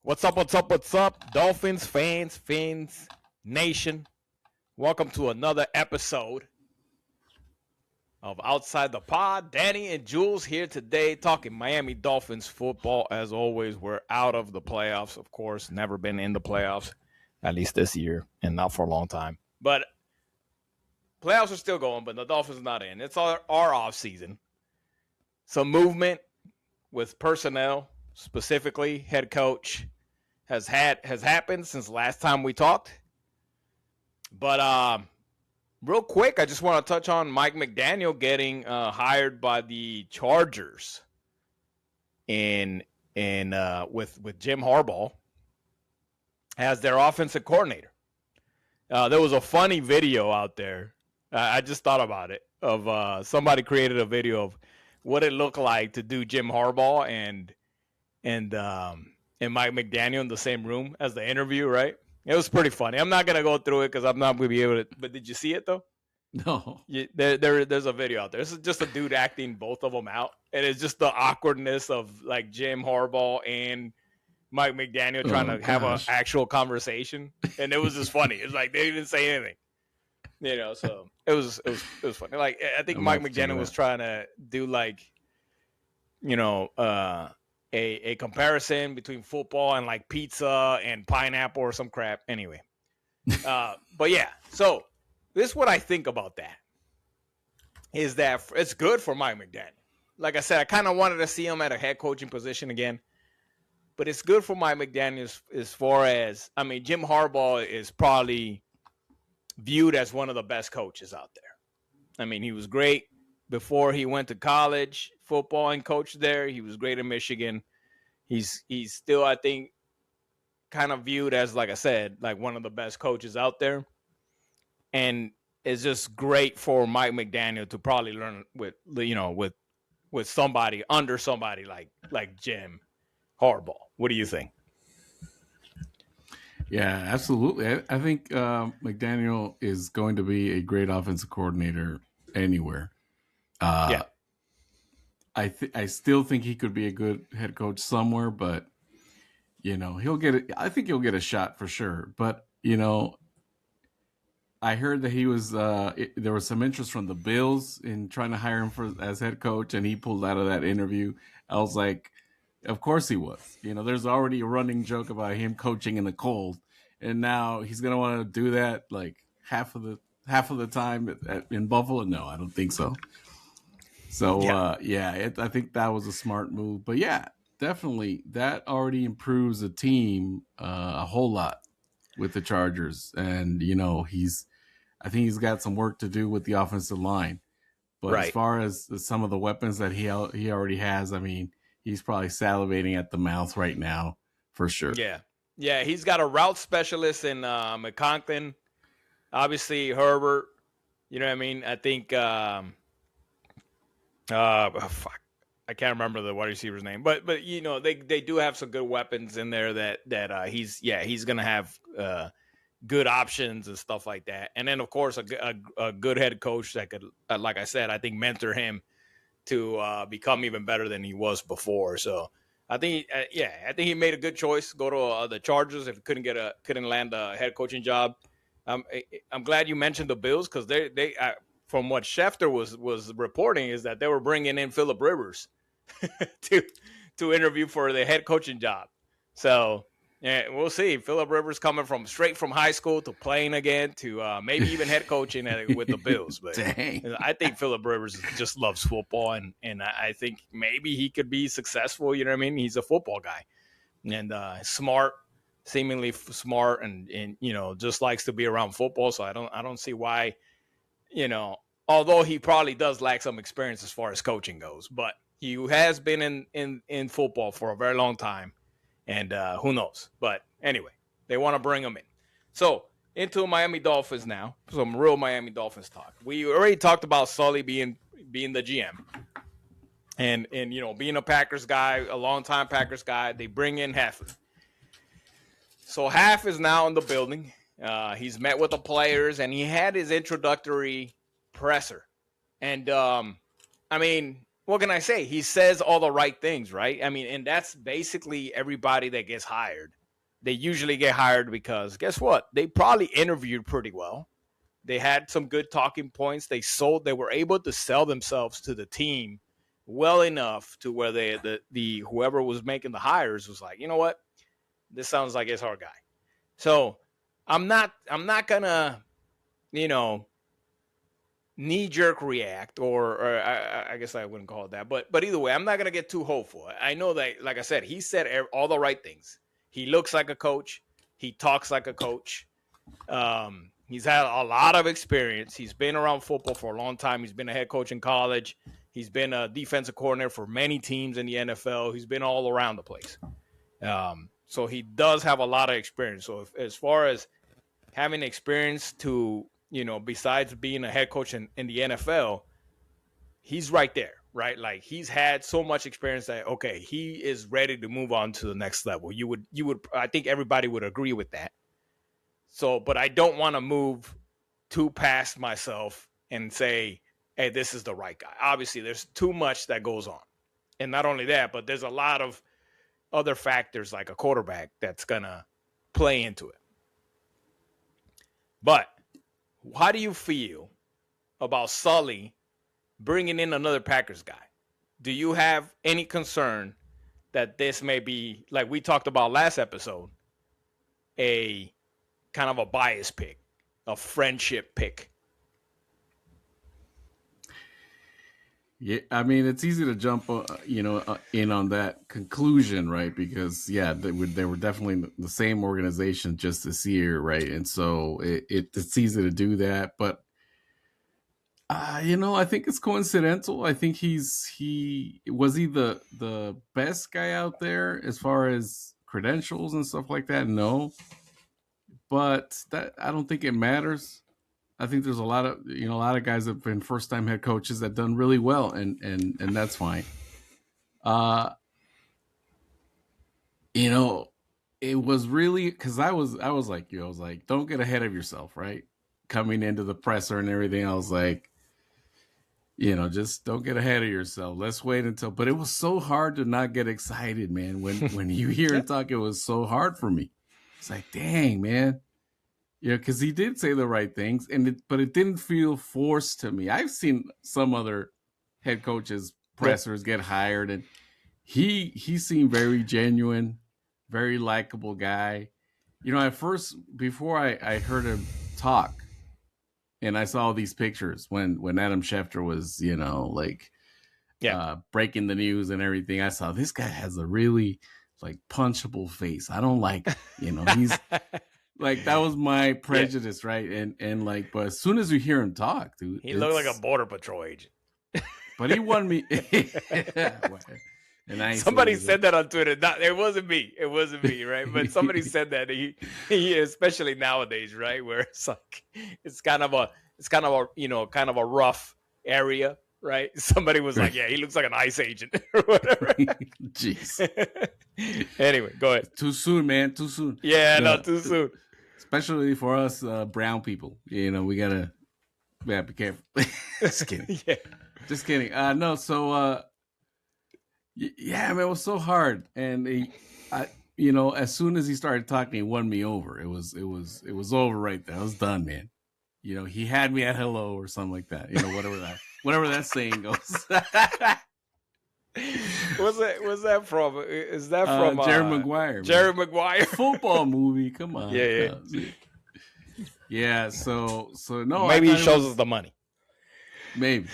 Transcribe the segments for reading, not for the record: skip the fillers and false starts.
What's up, what's up, what's up? Dolphins fans, Fins Nation. Welcome to another episode of Outside the Pod. Danny and Jules here today talking Miami Dolphins football. As always, we're out of the playoffs, of course. Never been in the playoffs, at least this year, and not for a long time. But playoffs are still going, but the Dolphins are not in. It's our off season. Some movement with personnel, specifically head coach, has happened since last time we talked. But real quick, I just want to touch on Mike McDaniel getting hired by the Chargers with Jim Harbaugh as their offensive coordinator. There was a funny video out there. I just thought about it of somebody created a video of what it looked like to do Jim Harbaugh and Mike McDaniel in the same room as the interview, right? It was pretty funny. I'm not going to go through it because I'm not going to be able to. But did you see it, though? No. There's a video out there. This is just a dude acting both of them out. And it's just the awkwardness of, like, Jim Harbaugh and Mike McDaniel trying to have an actual conversation. And it was just funny. It's like they didn't say anything. You know, so it was funny. Like, I think Mike McDaniel was trying to do, like, you know, a comparison between football and like pizza and pineapple or some crap. Anyway, but yeah, so this is what I think about that is that it's good for Mike McDaniel. Like I said, I kind of wanted to see him at a head coaching position again, but it's good for Mike McDaniel as far as, I mean, Jim Harbaugh is probably viewed as one of the best coaches out there. I mean, he was great before he went to college football and coached there. He was great in Michigan. He's still, I think, kind of viewed as, like I said, like one of the best coaches out there. And it's just great for Mike McDaniel to probably learn with somebody under somebody like Jim Harbaugh. What do you think? Yeah, absolutely. I think McDaniel is going to be a great offensive coordinator anywhere. Yeah. I still think he could be a good head coach somewhere, but he'll get it. I think he'll get a shot for sure. But I heard that he was there was some interest from the Bills in trying to hire him as head coach, and he pulled out of that interview. I was like, of course he was. There's already a running joke about him coaching in the cold, and now he's gonna want to do that like half of the time in Buffalo. No, I don't think so. So, I think that was a smart move. But, yeah, definitely that already improves the team a whole lot with the Chargers. And, I think he's got some work to do with the offensive line. But As far as some of the weapons that he already has, I mean, he's probably salivating at the mouth right now for sure. Yeah. Yeah, he's got a route specialist in McConklin. Obviously, Herbert. You know what I mean? I think I can't remember the wide receiver's name, but they do have some good weapons in there that he's gonna have good options and stuff like that, and then of course a good head coach that could, like I said, I think mentor him to become even better than he was before. So I think he made a good choice. Go to the Chargers if he couldn't land a head coaching job. I'm glad you mentioned the Bills because they from what Schefter was reporting is that they were bringing in Phillip Rivers to interview for the head coaching job. So yeah, we'll see. Phillip Rivers coming straight from high school to playing again to maybe even head coaching with the Bills. But I think Phillip Rivers just loves football, and I think maybe he could be successful. You know what I mean? He's a football guy and smart, seemingly smart, and just likes to be around football. So I don't see why. Although he probably does lack some experience as far as coaching goes, but he has been in football for a very long time, and who knows? But anyway, they want to bring him in. So into Miami Dolphins now, some real Miami Dolphins talk. We already talked about Sully being the GM, and being a Packers guy, a longtime Packers guy. They bring in Hafley. So Haf is now in the building. He's met with the players, and he had his introductory presser. And, I mean, what can I say? He says all the right things, right? I mean, and that's basically everybody that gets hired. They usually get hired because guess what? They probably interviewed pretty well. They had some good talking points. They were able to sell themselves to the team well enough to where the whoever was making the hires was like, you know what? This sounds like it's our guy. So I'm not gonna, knee jerk react, or I guess I wouldn't call it that, but either way, I'm not gonna get too hopeful. I know that, like I said, he said all the right things. He looks like a coach. He talks like a coach. He's had a lot of experience. He's been around football for a long time. He's been a head coach in college. He's been a defensive coordinator for many teams in the NFL. He's been all around the place. So he does have a lot of experience. So as far as having experience to, besides being a head coach in the NFL, he's right there, right? Like, he's had so much experience that, okay, he is ready to move on to the next level. You would, I think everybody would agree with that. So, but I don't want to move too past myself and say, hey, this is the right guy. Obviously, there's too much that goes on. And not only that, but there's a lot of other factors like a quarterback that's going to play into it. But how do you feel about Sully bringing in another Packers guy? Do you have any concern that this may be, like we talked about last episode, a kind of a bias pick, a friendship pick? Yeah, I mean, it's easy to jump, in on that conclusion, right? Because they were definitely the same organization just this year, right? And so it's easy to do that, but I think it's coincidental. I think he was the best guy out there as far as credentials and stuff like that. No, but that I don't think it matters. I think there's a lot of guys that have been first time head coaches that done really well, and that's fine. It was really because I was like you. I was like, don't get ahead of yourself, right? Coming into the presser and everything, I was like, just don't get ahead of yourself. Let's wait until. But it was so hard to not get excited, man. When you hear him talk, it was so hard for me. It's like, dang, man. Because he did say the right things, but it didn't feel forced to me. I've seen some other head coaches pressers get hired, and he seemed very genuine, very likable guy. At first, before I heard him talk, and I saw these pictures when Adam Schefter was, breaking the news and everything, I saw this guy has a really punchable face. I don't like, he's. Like, that was my prejudice, right? And but as soon as you hear him talk, dude, he looked like a Border Patrol agent. But he won me. And somebody said that on Twitter. It wasn't me. It wasn't me, right? But somebody said that he especially nowadays, right, where it's like it's kind of a rough area, right? Somebody was like, yeah, he looks like an ICE agent or whatever. Jeez. Anyway, go ahead. Too soon, man. Too soon. Yeah, no, too soon. Especially for us brown people. We gotta be careful. Just kidding. Yeah. Just kidding. No, so man, it was so hard. And as soon as he started talking, he won me over. It was over right there. I was done, man. He had me at hello or something like that. Whatever that saying goes. What's that from? Is that from Jerry Maguire? Jerry Maguire football movie. Come on. Yeah. Yeah. So no. Maybe he shows us the money. Maybe.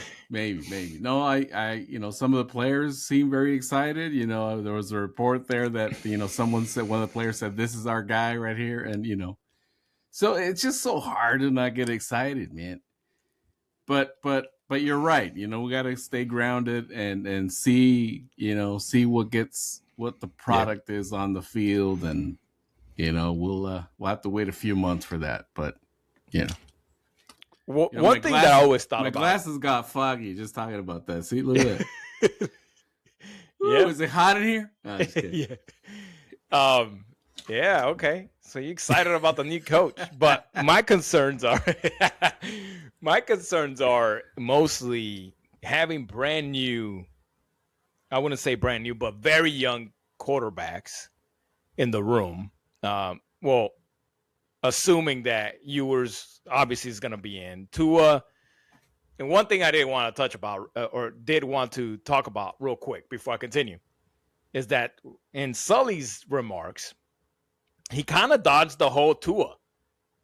No, I some of the players seem very excited. There was a report there that someone said, one of the players said, "This is our guy right here," and so it's just so hard to not get excited, man. But you're right. We got to stay grounded and see what the product is on the field, and we'll have to wait a few months for that. But one thing that I always thought my about, glasses got foggy just talking about that. See, look at that. Ooh, is it hot in here? No, just kidding. Yeah. Okay. So you're excited about the new coach, but my concerns are mostly having brand new I wouldn't say brand new, but very young quarterbacks in the room. Well, assuming that Ewers obviously is going to be in. Tua, and one thing I did want to touch about, or did want to talk about real quick before I continue, is that in Sully's remarks, he kind of dodged the whole Tua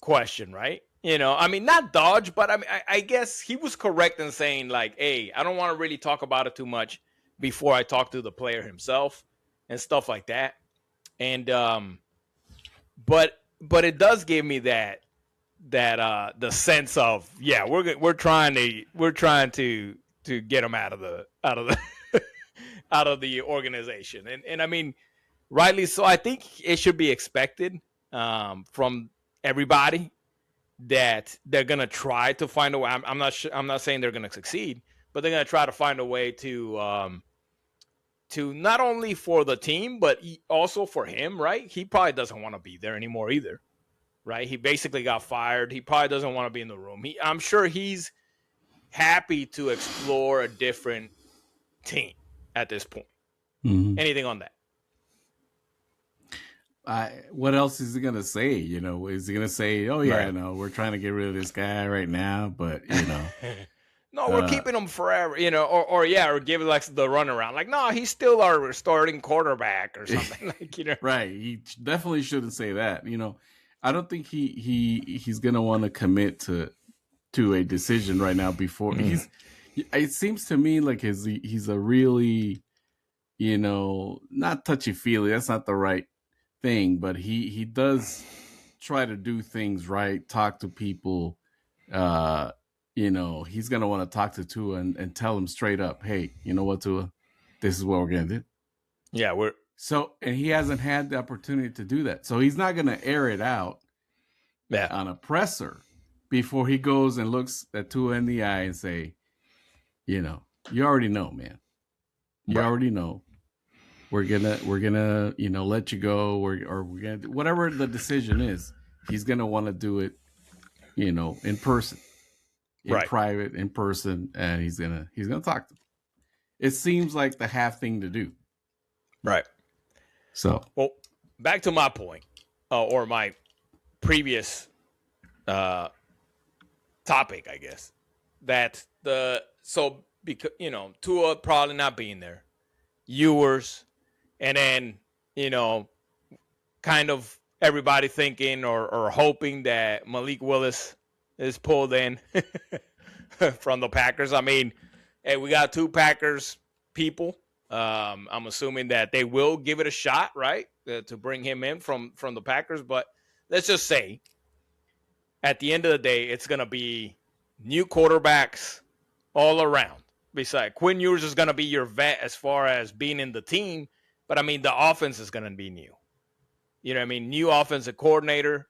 question, right? I mean, not dodge, but I mean, I guess he was correct in saying, like, hey, I don't want to really talk about it too much before I talk to the player himself and stuff like that. And but it does give me that the sense of, yeah, we're trying to get him out of the out of the organization, and I mean, rightly so. I think it should be expected from everybody that they're gonna try to find a way. I'm not saying they're gonna succeed, but they're gonna try to find a way to not only for the team but also for him. Right? He probably doesn't want to be there anymore either. Right? He basically got fired. He probably doesn't want to be in the room. I'm sure he's happy to explore a different team at this point. Mm-hmm. Anything on that? What else is he gonna say? Is he gonna say, "Oh yeah, right. No, we're trying to get rid of this guy right now," but no, we're keeping him forever, or give it like the runaround, like, no, he's still our starting quarterback or something, like, Right? He definitely shouldn't say that. I don't think he's gonna want to commit to a decision right now before it seems to me like he's a really, not touchy-feely. That's not the right thing, but he does try to do things right, talk to people. He's gonna want to talk to Tua and tell him straight up, hey, you know what, Tua, this is what we're gonna do. Yeah, and he hasn't had the opportunity to do that, so he's not gonna air it out on a presser before he goes and looks at Tua in the eye and say, you already know, man. You already know. We're gonna let you go, or we're gonna do whatever the decision is. He's gonna want to do it, in person, in private, in person, and he's gonna talk to them. It seems like the Haf thing to do, right? So, well, back to my point, or my previous topic, I guess, that because Tua probably not being there, Ewers. And then, kind of everybody thinking or hoping that Malik Willis is pulled in from the Packers. I mean, hey, we got 2 Packers people. I'm assuming that they will give it a shot, right, to bring him in from the Packers. But let's just say, at the end of the day, it's going to be new quarterbacks all around. Besides, Quinn Ewers is going to be your vet as far as being in the team. But, I mean, the offense is going to be new. You know what I mean? New offensive coordinator.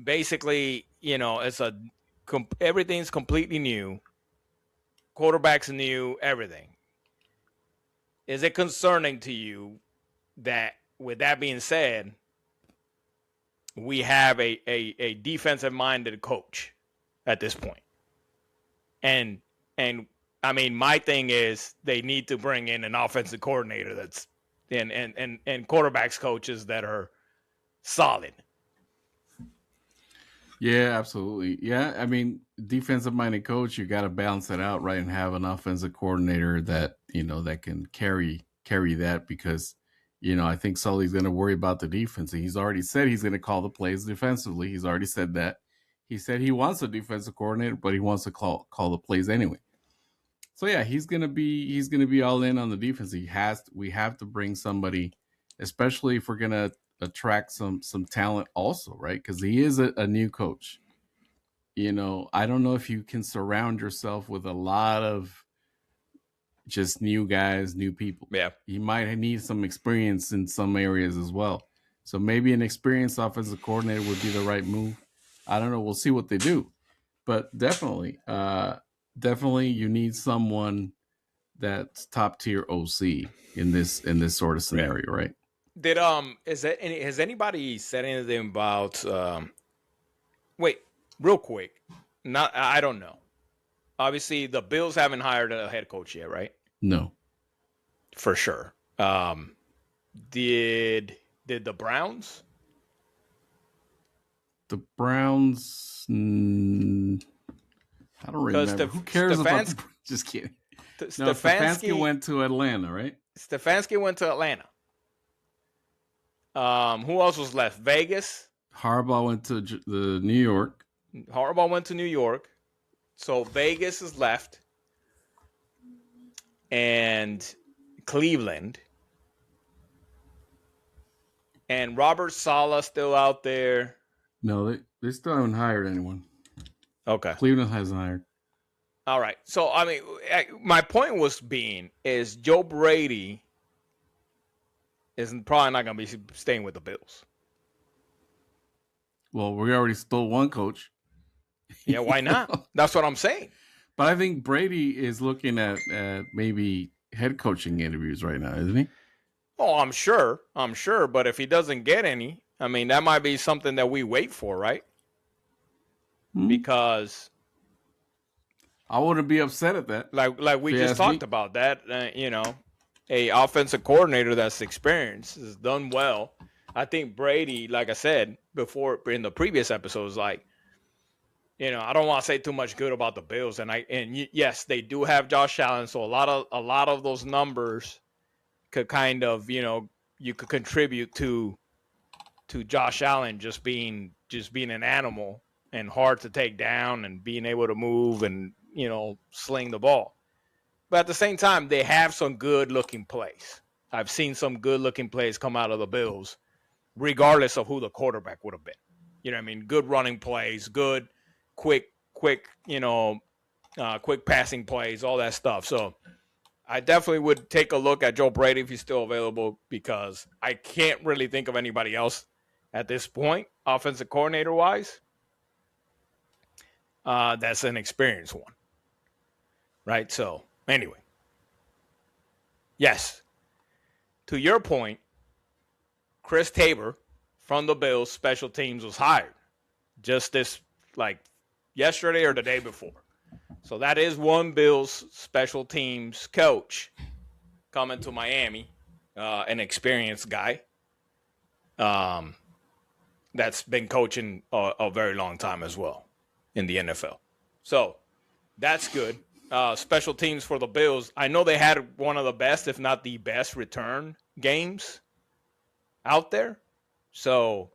Basically, everything's completely new. Quarterback's new, everything. Is it concerning to you that, with that being said, we have a defensive-minded coach at this point? And I mean, my thing is they need to bring in an offensive coordinator that's and quarterbacks coaches that are solid. Yeah, absolutely. Yeah, I mean, defensive-minded coach, you got to balance it out, right, and have an offensive coordinator that that can carry that, because I think Sully's going to worry about the defense. He's already said he's going to call the plays defensively. He's already said that. He said he wants a defensive coordinator, but he wants to call the plays anyway. So yeah, he's gonna be all in on the defense. We have to bring somebody, especially if we're gonna attract some talent also, right? Because he is a new coach. I don't know if you can surround yourself with a lot of just new guys, new people. Yeah, you might need some experience in some areas as well. So maybe an experienced offensive coordinator would be the right move. I don't know. We'll see what they do, but definitely. Definitely, you need someone that's top tier OC in this sort of scenario, right? Did has anybody said anything about? Wait, real quick. I don't know. Obviously, the Bills haven't hired a head coach yet, right? No. for sure. Did the Browns? The Browns. I don't remember. Who cares about the? Just kidding. No, Stefanski went to Atlanta, right? Stefanski went to Atlanta. Who else was left? Vegas. Harbaugh went to the New York. Harbaugh went to New York. So Vegas is left. And Cleveland. And Robert Saleh still out there. No, they still haven't hired anyone. Okay. Cleveland hasn't hired. All right. So, I mean, my point is Joe Brady is probably not going to be staying with the Bills. Well, we already stole one coach. Yeah, why not? That's what I'm saying. But I think Brady is looking at maybe head coaching interviews right now, isn't he? Oh, I'm sure. But if he doesn't get any, I mean, that might be something that we wait for, right? Because I wouldn't be upset at that. Like we just talked about that, a offensive coordinator that's experienced has done well. I think Brady, like I said before in the previous episodes, like, I don't want to say too much good about the Bills, and yes, they do have Josh Allen, so a lot of those numbers could kind of, you could contribute to Josh Allen just being an animal and hard to take down and being able to move and, sling the ball. But at the same time, they have some good-looking plays. I've seen some good-looking plays come out of the Bills, regardless of who the quarterback would have been. You know what I mean? Good running plays, good, quick, quick passing plays, all that stuff. So I definitely would take a look at Joe Brady if he's still available, because I can't really think of anybody else at this point, offensive coordinator-wise, that's an experienced one. Right? So, anyway. Yes. To your point, Chris Tabor from the Bills special teams was hired just yesterday or the day before. So that is one Bills special teams coach coming to Miami, an experienced guy that's been coaching a very long time as well in the NFL. So that's good. Special teams for the Bills. I know they had one of the best, if not the best, return games out there. So,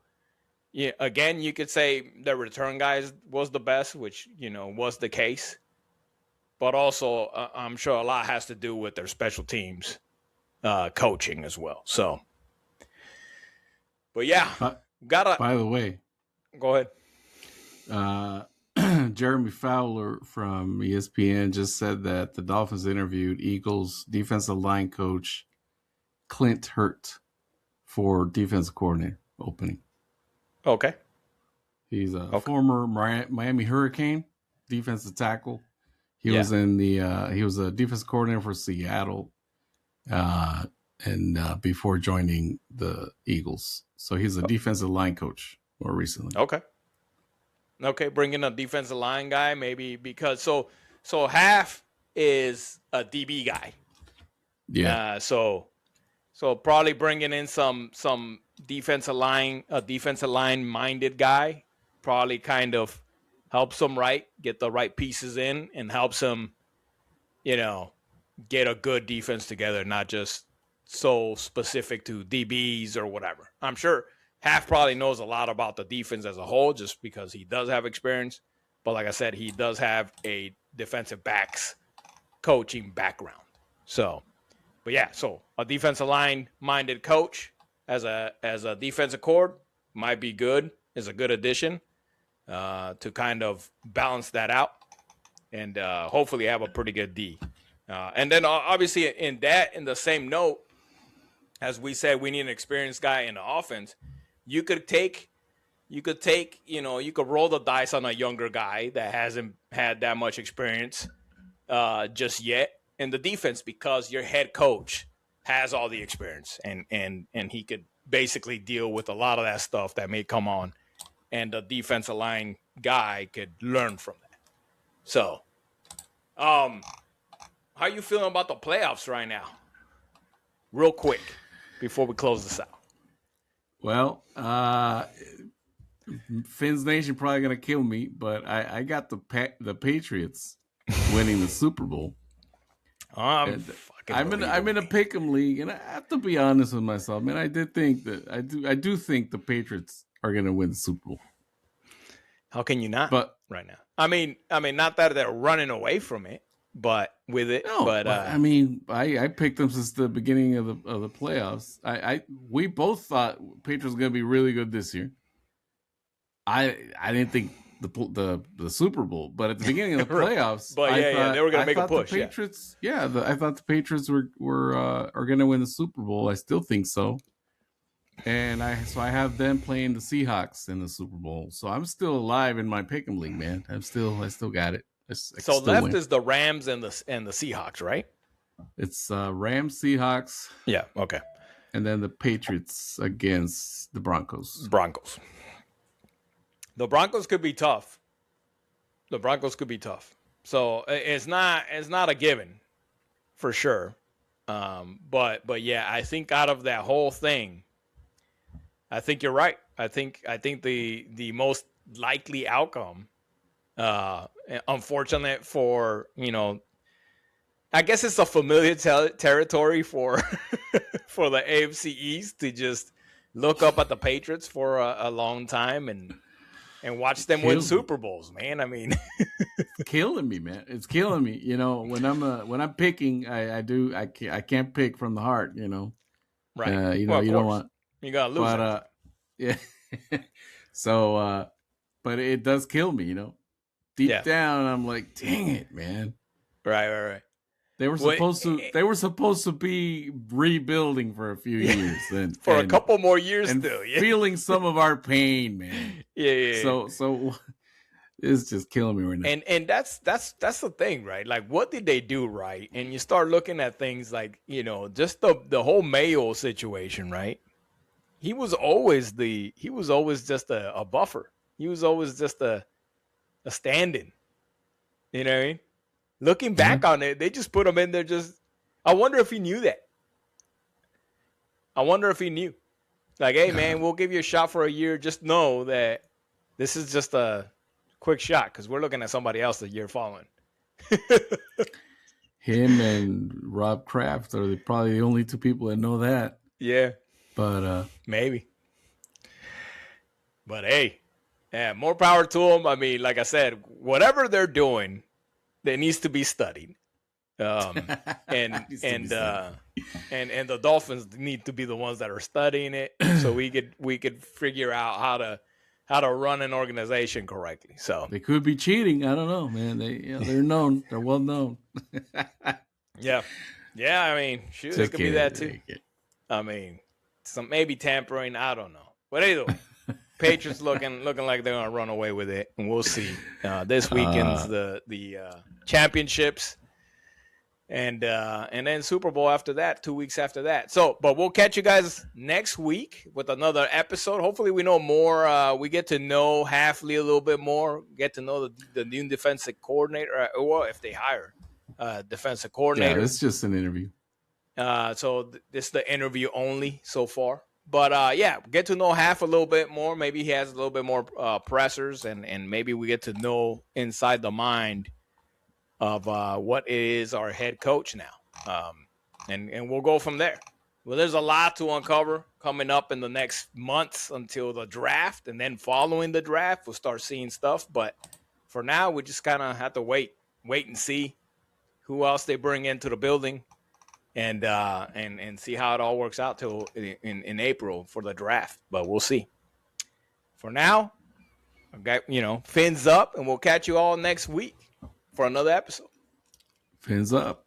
yeah, again, you could say the return guys was the best, which, was the case. But also, I'm sure a lot has to do with their special teams coaching as well. So, but yeah, By the way, go ahead. Jeremy Fowler from ESPN just said that the Dolphins interviewed Eagles defensive line coach Clint Hurt for defensive coordinator opening. Okay. He's a former Miami Hurricane defensive tackle. He was he was a defensive coordinator for Seattle and before joining the Eagles. So he's a defensive line coach more recently. Okay, bringing a defensive line guy, maybe because so Haf is a DB guy. Yeah. So probably bringing in some defensive line minded guy, probably kind of helps him get the right pieces in, and helps him, get a good defense together, not just so specific to DBs or whatever. I'm sure Haf probably knows a lot about the defense as a whole, just because he does have experience. But like I said, he does have a defensive backs coaching background. So, but yeah, so a defensive line minded coach as a defensive cord might be good, is a good addition to kind of balance that out, and hopefully have a pretty good D. And then obviously in the same note, as we said, we need an experienced guy in the offense. You could roll the dice on a younger guy that hasn't had that much experience just yet in the defense, because your head coach has all the experience, and he could basically deal with a lot of that stuff that may come on, and the defensive line guy could learn from that. So, how are you feeling about the playoffs right now? real quick before we close this out? Well, Fins Nation probably gonna kill me, but I got the Patriots winning the Super Bowl. I'm in a pick'em league, and I have to be honest with myself, man. I do think the Patriots are gonna win the Super Bowl. How can you not? But right now, I mean, not that they're running away from it, but with it. No, but I mean, I picked them since the beginning of the playoffs. We both thought Patriots were gonna be really good this year. I didn't think the Super Bowl, but at the beginning of the playoffs, but they were going to make a push. The Patriots, I thought the Patriots are going to win the Super Bowl. I still think so, and I have them playing the Seahawks in the Super Bowl. So I'm still alive in my pick'em league, man. I still got it. So left is the Rams and the Seahawks, right? It's Rams, Seahawks. Yeah. Okay. And then the Patriots against the Broncos. The Broncos could be tough. So it's not a given for sure. But yeah, I think out of that whole thing, I think you're right. I think the most likely outcome, unfortunate for, I guess it's a familiar territory for for the AFC East to just look up at the Patriots for a long time and watch them win Super Bowls, man. I mean, it's killing me, man. It's killing me. When I'm picking, I can't pick from the heart. Right. You don't want. You gotta lose. But yeah. So, but it does kill me. Deep down, I'm like, dang it, man. Right. They were supposed to be rebuilding for a few years, a couple more years and still, feeling some of our pain, man. Yeah. So it's just killing me right now. And that's the thing, right? Like, what did they do right? And you start looking at things like, just the whole Mayo situation, right? He was always just a buffer. He was always just a stand-in. You know what I mean? Looking back on it, they just put him in there I wonder if he knew that. I wonder if he knew. Like, hey, man, we'll give you a shot for a year. Just know that this is just a quick shot because we're looking at somebody else the year following. Him and Rob Kraft are probably the only two people that know that. Yeah. But maybe. But, hey, more power to them. I mean, like I said, whatever they're doing, it needs to be studied. And the Dolphins need to be the ones that are studying it so we could figure out how to run an organization correctly. So they could be cheating. I don't know, man. They're known. They're well known. Yeah. I mean, shoot, it could be that too. I mean, maybe tampering. I don't know. But either way, Patriots looking like they're gonna run away with it, and we'll see. This weekend's the championships. And then Super Bowl after that, 2 weeks after that. So, but we'll catch you guys next week with another episode. Hopefully we know more. We get to know Hafley a little bit more, get to know the new defensive coordinator, or if they hire defensive coordinator. Yeah, it's just an interview. So this is the interview only so far. But, get to know Haf a little bit more. Maybe he has a little bit more pressers, and maybe we get to know inside the mind of what is our head coach now. And we'll go from there. Well, there's a lot to uncover coming up in the next months until the draft. And then following the draft, we'll start seeing stuff. But for now, we just kind of have to wait and see who else they bring into the building and see how it all works out till in April for the draft. But we'll see. For now, I got, fins up, and we'll catch you all next week for another episode. Fins up.